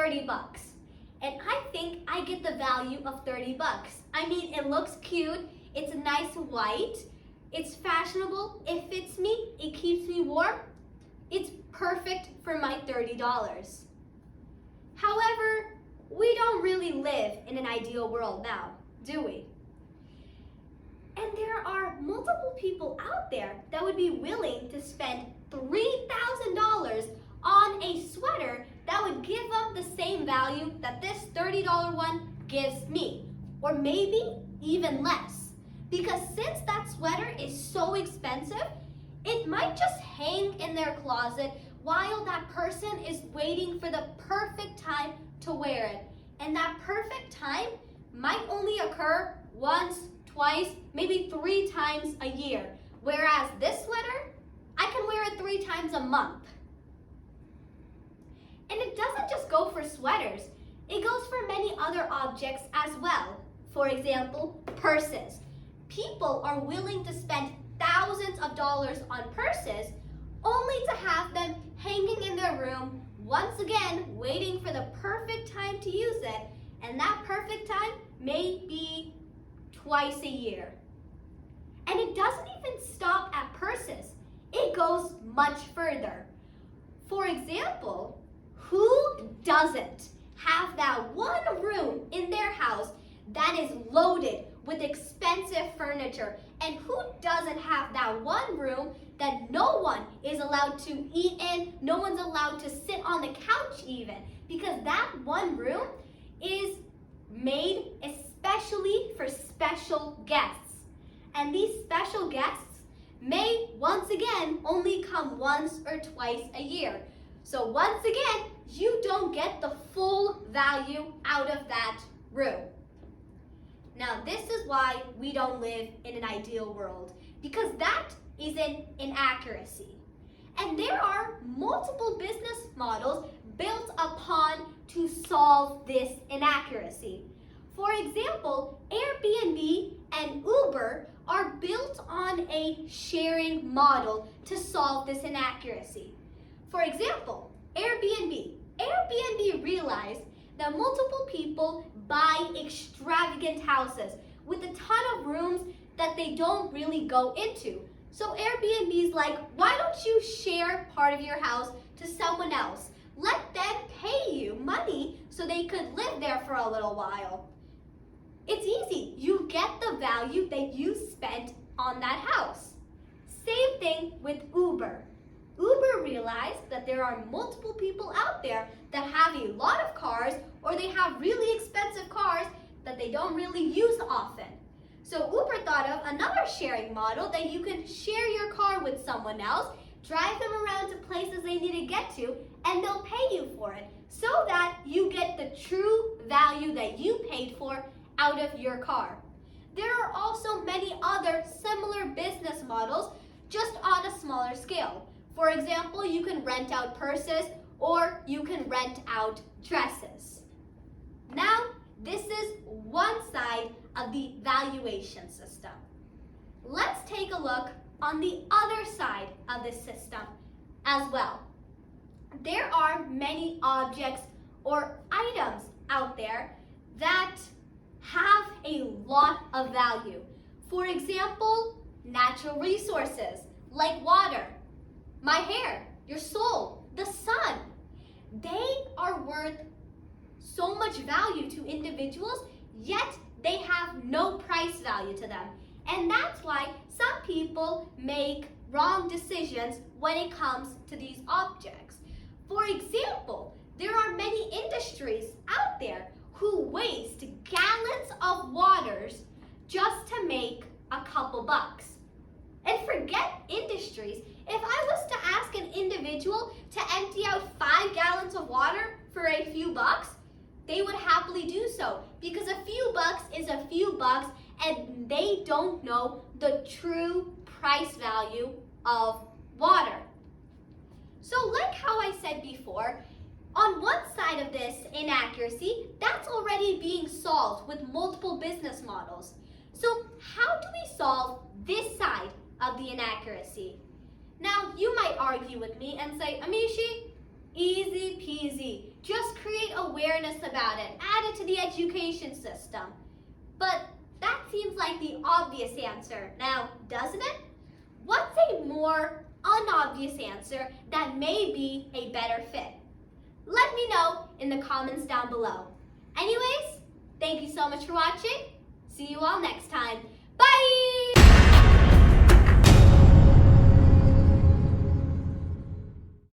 30 bucks. And I think I get the value of 30 bucks. I mean, it looks cute, it's a nice white, it's fashionable, it fits me, it keeps me warm. It's perfect for my $30. However, we don't really live in an ideal world now, do we? And there are multiple people out there that would be willing to spend $3,000 on a sweater that would give them the same value that this $30 one gives me, or maybe even less. Because since that sweater is so expensive, it might just hang in their closet while that person is waiting for the perfect time to wear it. And that perfect time might only occur once, twice, maybe 3 times a year. Whereas this sweater, I can wear it 3 times a month. And it doesn't just go for sweaters. It goes for many other objects as well. For example, purses. People are willing to spend thousands of dollars on purses only to have them hanging in their room, once again, waiting for the perfect time to use it. And that perfect time may be twice a year. And it doesn't even stop at purses. It goes much further. For example, who doesn't have that one room in their house that is loaded with expensive furniture? And who doesn't have that one room that no one is allowed to eat in, no one's allowed to sit on the couch even? Because that one room is made especially for special guests. And these special guests may, once again, only come once or twice a year. So once again, you don't get the full value out of that room. Now, this is why we don't live in an ideal world, because that is an inaccuracy. And there are multiple business models built upon to solve this inaccuracy. For example, Airbnb and Uber are built on a sharing model to solve this inaccuracy. For example, Airbnb realized that multiple people buy extravagant houses with a ton of rooms that they don't really go into. So Airbnb's like, why don't you share part of your house to someone else? Let them pay you money so they could live there for a little while. It's easy. You get the value that you spent on that house. Same thing with Uber. Uber realized that there are multiple people out there that have a lot of cars, or they have really expensive cars that they don't really use often. So Uber thought of another sharing model that you can share your car with someone else, drive them around to places they need to get to, and they'll pay you for it so that you get the true value that you paid for out of your car. There are also many other similar business models, just on a smaller scale. For example, you can rent out purses, or you can rent out dresses. Now, this is one side of the valuation system. Let's take a look on the other side of the system as well. There are many objects or items out there that have a lot of value. For example, natural resources like water, my hair, your soul, the sun. They are worth so much value to individuals, yet they have no price value to them. And that's why some people make wrong decisions when it comes to these objects. For example, there are many industries out there who waste gallons of waters just to make a couple bucks. And forget industries. If I was to ask an individual to empty out 5 gallons of water for a few bucks, they would happily do so, because a few bucks is a few bucks, and they don't know the true price value of water. So like how I said before, on one side of this inaccuracy, that's already being solved with multiple business models. So how do we solve this side of the inaccuracy? Now, you might argue with me and say, Amishi, Easy peasy. Just create awareness about it. Add it to the education system. But that seems like the obvious answer. Now, doesn't it? What's a more unobvious answer that may be a better fit? Let me know in the comments down below. Anyways, thank you so much for watching. See you all next time. Bye!